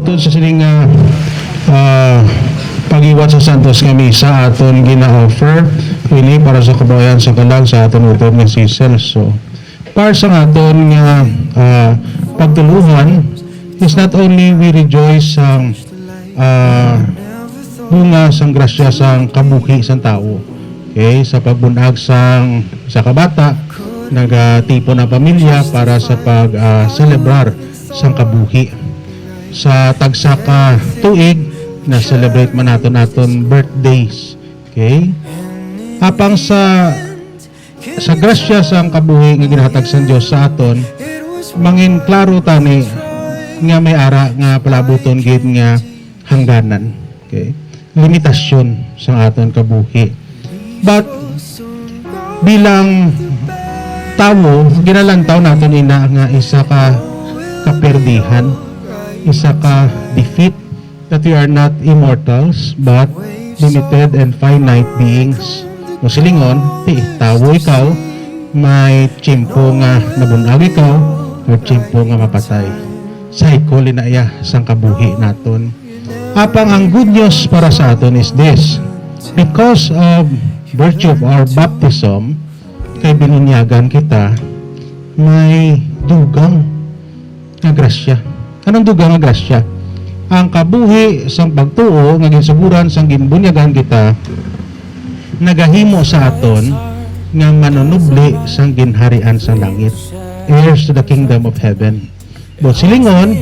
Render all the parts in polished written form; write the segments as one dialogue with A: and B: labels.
A: Mautod sa sining pag-iwan sa Santos nga misa aton gina-offer ini para sa kabayan sa kalag sa aton utod nga si Celso. Para sa aton nga pagtuluhan is not only we rejoice sang bunga sang grasya sang kabuhi sang tao. Okay, sa pagbunag sang sa kabata nagatipon ang pamilya para sa pag-celebrar sang kabuhi. Sa tagsa ka tuig na celebrate man naton birthdays. Okay? Apang sa grasya sang kabuhi nga ginahatag sa Dios sa aton, mangin klaro tani nga may ara nga palabuton gid nga hangganan. Okay? Limitasyon sa aton kabuhi. But bilang tao, ginalantaw naton ina nga isa ka kaperdihan, isa ka defeat, that we are not immortals but limited and finite beings. O silingon, tao ikaw, may tiyempo nga nabunag ikaw o tiyempo nga mapatay. Cycle na iya sang kabuhi naton. Apang ang good news para sa aton is this: because of virtue of our baptism, kay binunyagan kita, may dugang nga grasya. Anong dugang nga grasya? Ang kabuhi sang pagtuo nga ginsuguran sang ginbunyagan kita nagahimo sa aton nga manunubli sang ginharian sa langit, heirs to the kingdom of heaven. But silingon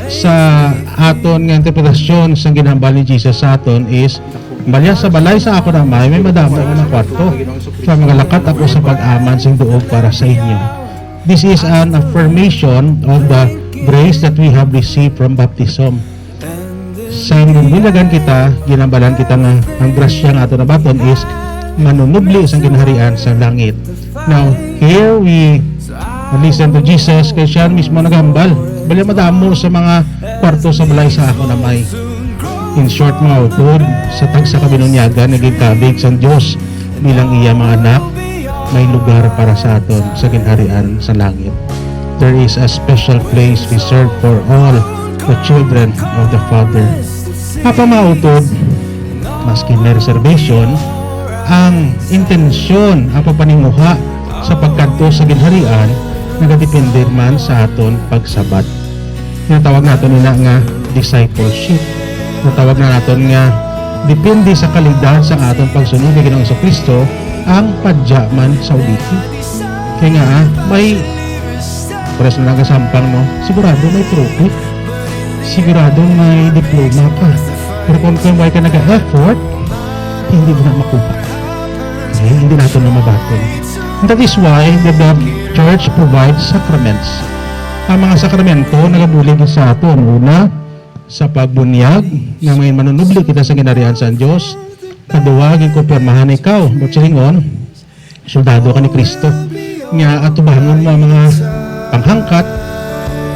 A: sa aton nga interpretasyon sang ginhambal ni Jesus sa aton is balya sa balay sa ako na may madamo nga kwarto sa mga lakat ako sa pag-aman sing duog para sa inyo. This is an affirmation of the grace that we have received from baptism. Sa ginbunyagan kita, ginambalan kita nga ang grasya nga ato nabaton is manunubli sa ginharian sa langit. Now, here we listen to Jesus kay siya mismo nagambal. Balya madamo sa mga kwarto sa balay sa ako na may. In short, mga utod, sa tagsa kabinunyagan, naging kabig sa Diyos bilang iya mga anak, may lugar para sa aton sa ginharian sa langit. There is a special place reserved for all the children of the Father. Apa mga utod, maski may reservation, ang intensyon, apa paninguha sa pagkanto sa ginharian, nagadepende man sa aton pagsabat. Tinatawag natin nila nga discipleship. Natawag na natin nga depende sa kalidad sa aton pagsunod kay Ginoong Kristo ang padyaman sa uliti. Kaya nga may pares na nagasampang no, sigurado may trophy, sigurado may diploma ka, pero kung may ka nag-effort, hindi mo na makuha. Okay? Hindi natin na mabaton. And that is why the church provides sacraments. Ang mga sakramento nagabulig sa aton. Una, sa pagbunyag nga may manunubli kita sa ginharian sa Dios. Kaduwa, gikumpirmahan ikaw but silingon soldado ka ni Kristo nga atubangon mo ang mga panghangkat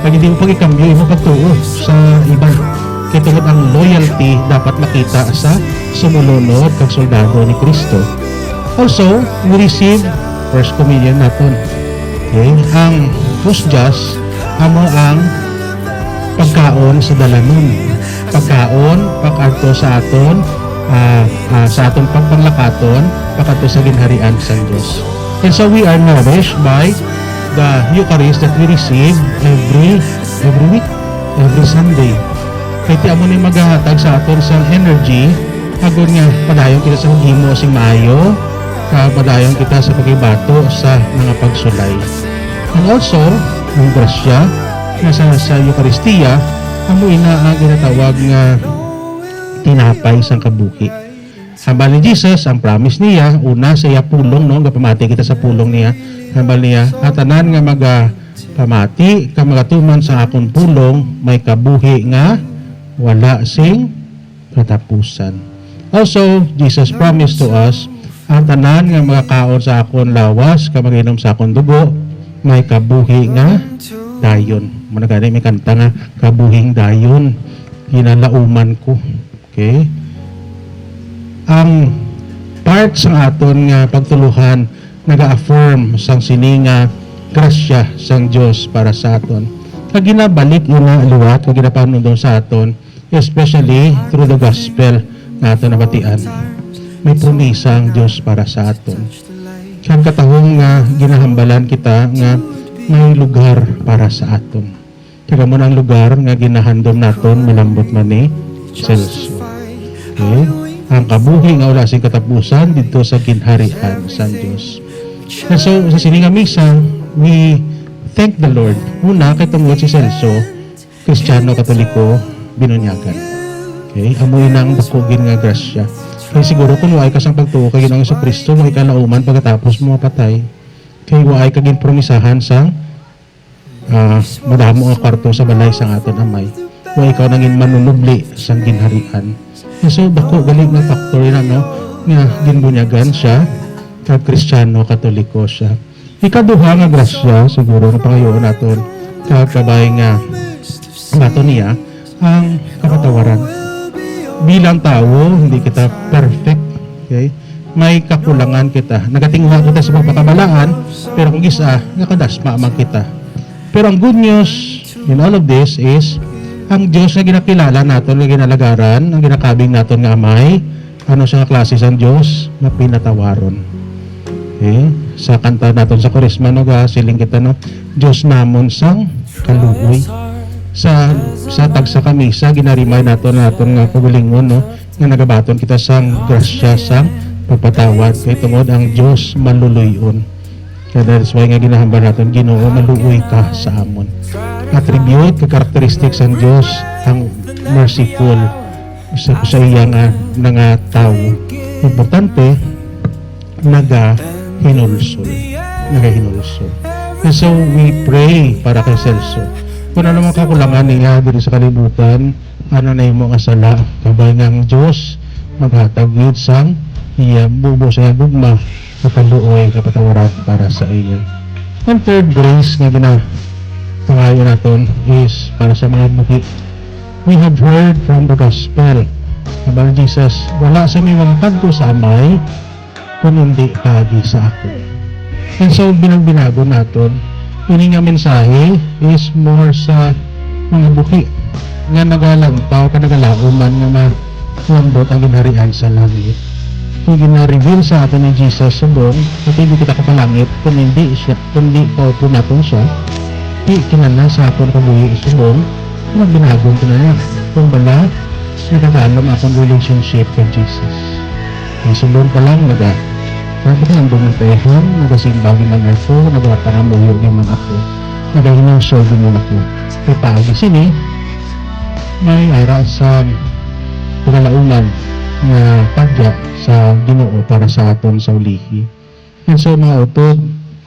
A: pag hindi mo pag-ikambyo mo pagtuo sa iba. Kaya tungod ang loyalty dapat makita sa sumulunod kag soldado ni Kristo. Also, we receive First Communion naton. Okay? Ang husgas amo ang pagkaon sa dalanon. Pagkaon, pag-adto sa aton, sa aton pagpanglakaton, pag-adto sa ginharian sa Diyos. And so we are nourished by the Eucharist that we receive every week, every Sunday. Kaya ti amo ni maghahatag sa aton sa energy, agon nga padayon kita sa himo sing maayo, padayon kita sa pagibato sa mga pagsulay. And also, ang grasya na sa Eucharistia, amo ina ang ginatawag nga tinapay sang kabuhi. Hambal ni Jesus, ang promise niya, una sa iya pulong, no, pamati kita sa pulong niya, hambal niya, atanan nga pamati, ka magatuman sa akong pulong, may kabuhi nga, wala sing katapusan. Also, Jesus promised to us, ang tanan nga magakaon sa akong lawas, ka maginom sa akong dugo, may kabuhi nga dayon. Muna gani may kanta nga kabuhing dayon ginalauman ko. Okay? Ang part sa aton nga pagtuluhan naga-affirm sang sininga grasya sang Dios para sa aton. kag ginabalik ina liwat kag ginapanon doon sa aton, especially through the gospel na aton nabatian. May promisa ang Dios para sa aton. Kag katahong nga ginahambalan kita nga may lugar para sa aton. Kaya mo ang lugar nga ginahandom naton malambot man ni Celso. Okay? Ang kabuhi nga wala sing katapusan dito sa ginharian sa Dios. And so sa sininga misa, we thank the Lord. Una kay tungod si Celso, Kristiyano Katoliko, binunyagan. Okay? Amoy nang bakugin nga grasya. Kaya siguro kung waay ka sang pagtuo kay Ginoong Jesucristo, waay ka lauman pagkatapos mo mapatay. Kaya waay ka ginpromisahan sang madamo nga kwarto sa balay sang aton amay. Waay ikaw nangin manunubli sang ginharian. And so bako galing na factor na no nga ginbunyagan siya kag Kristiyano Katoliko siya. Ikaduha nga grasya siguro nga pangayoon naton kag kabay nga naton niya ang kapatawaran. Bilang tao, hindi kita perfect. Okay? May kakulangan kita. Nagatingwa kita sa pagpakabalaan, pero kung isa, nakadasma man kita. Pero ang good news in all of this is, ang Diyos na ginakilala natin, na ginalagaran, ang ginakabing natin nga amay, ano siya nga klase sa Diyos, na pinatawaron. Okay? Sa kanta natin sa Korisma, no, siling kita, no, Diyos namon sang kaluoy. Sa tagsa kamisa ginarimay naton nga pagalingon no nga nagabaton kita sang grasya sang pagpatawad kay tungod ang Dios maluluyon. Kaya that's why nga ginahambal naton Ginoo maluoy ka sa amon. Attribute ka characteristics sang Dios ang merciful sa iya nga tao. Importante nagahinulsol. And so we pray para kay Celso. Kung ano naman kakulangan niya dito sa kalibutan, ano na yung mga sala, kabay nga ang Diyos, maghatag yun sang iya bubo sa gugma, kapaluoy, kapatawaran para sa iya. Ang third grace nga ginapangayon natin is para sa mga buhi. We have heard from the gospel about Jesus, wala sa may mampadto sa amay, kung hindi kagi sa ako. And so, binago natin, ini nga mensahe is more sa mga buhi nga nagalantaw ka nagalauman nga malambot ang ginharian sa langit. Kung gina-reveal sa atin ni Jesus subong, at hindi kita kapalangit, kung hindi po natin siya, di kinala sa atin kabuhi subong, magbinagong ko na niya. Kung bala, nakakaalam akong relationship kay Jesus. Ang subong pa lang, bakit ang bumipehon, nagasimbagin ng ako, nagwatangamuyog yung mga ako, nagahinasol yung mga ako. Kaya paagi sini, may ara sa pagkalaunan na pagya sa Ginoo para sa aton sa ulihi. And so mga utod,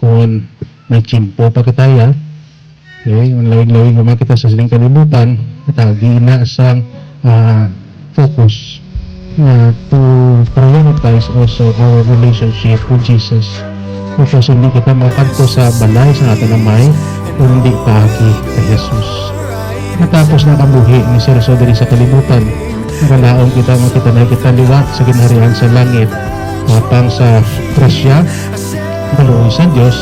A: kung nagchimpo pa kitaya, okay, yung lawig-lawig naman kita sa siling kalibutan, natagi na sa focus to prioritize also our relationship with Jesus. Because hindi kita makadto sa balay sa ating amay kung hindi pagi kay Jesus. Matapos na kabuhi ni Celso diri sa kalibutan, nagalaon kita na kita liwat sa ginharian sa langit, matang sa grasya, kaluoy sa Diyos,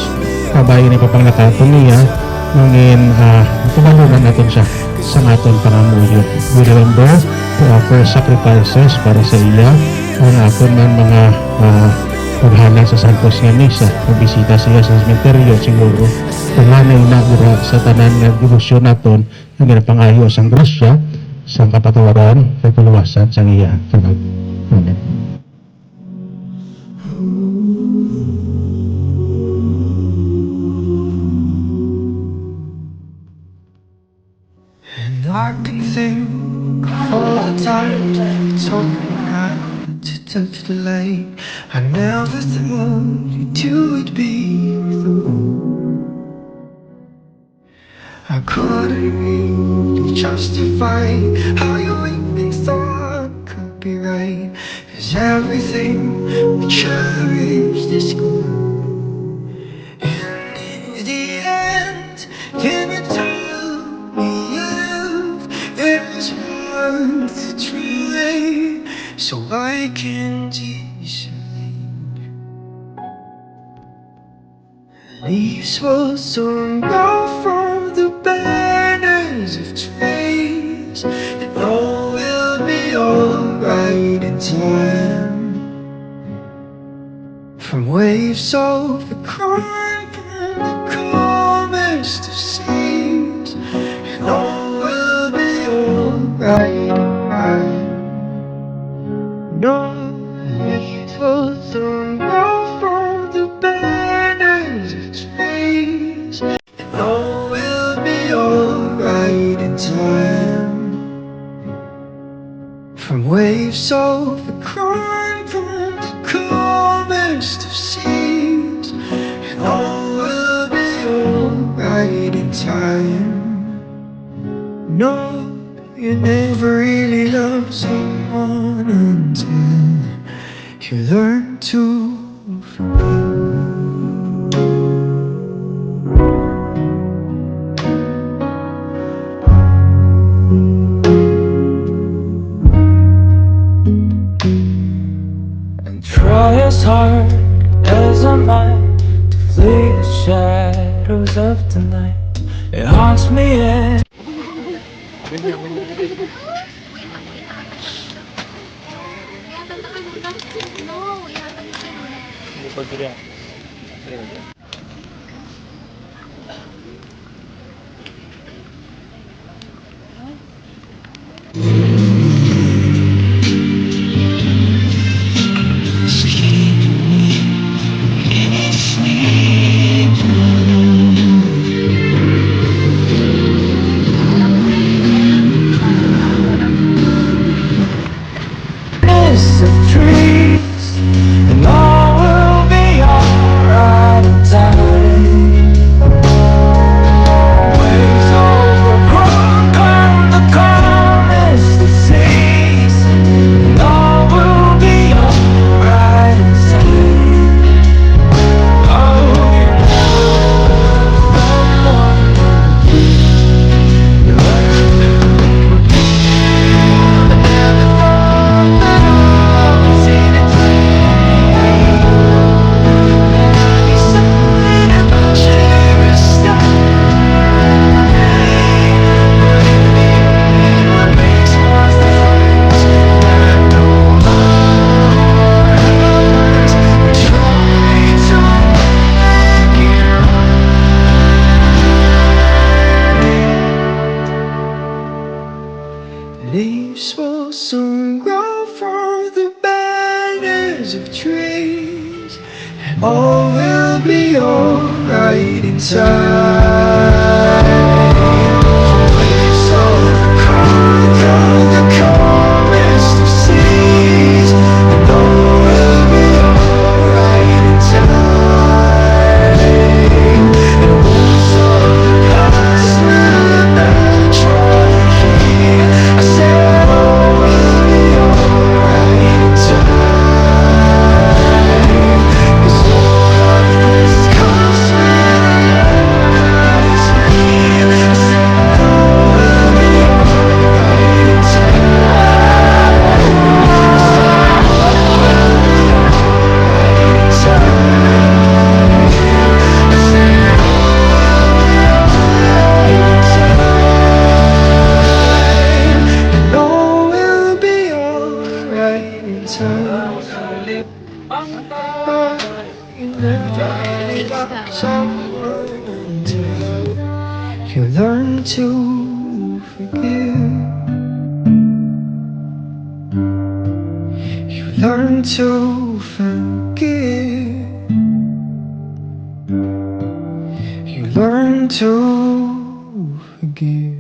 A: kabayan ni papanglakaton niya, ngin tumalunan natin siya sa aton pangamuyo. We remember to offer sacrifices para sa iya, ang aton man mga paghala sa Santos nga Misa, pagbisita siya sa cemetery siguro, paglanay na sa tanan nga debosyon naton, ang ginapangayo sang grasya, sang kapatawaran, kay kaluwasan sang iya. Amen.
B: And I can think all the time you told me not to touch the light. I never thought you would be the one. I couldn't really justify how you make me thought could be right. 'Cause everything we cherished is gone. And in the end, can you tell me if it's worth trying, so I can decide? Leaves will soon go from the bed. solve the crime from the calmest of seas, and all will be alright. No evil thrown out from the banners of trees, and all will be alright in time. From waves of the crime from the calmest of seas, and all will be alright in time. No, you never really love someone until you learn to and try as hard as I might to flee the shadows of the night. It haunts me and of trees, and all will be alright in time. Waves overgrown, calm the calmest of seas, and all will be alright in time. Oh, you leaves will soon grow from the banners of trees, and all will be alright in time. Waves overcome the calmest of seas, and all will be alright in time. And wolves of the past will not try here. I said all will be alright in time. 'Cause all of this comes when love is near. I said all will be alright in time. I said all will be alright in time. You never really love someone until you learn to forgive. You learn to forgive. You learn to forgive.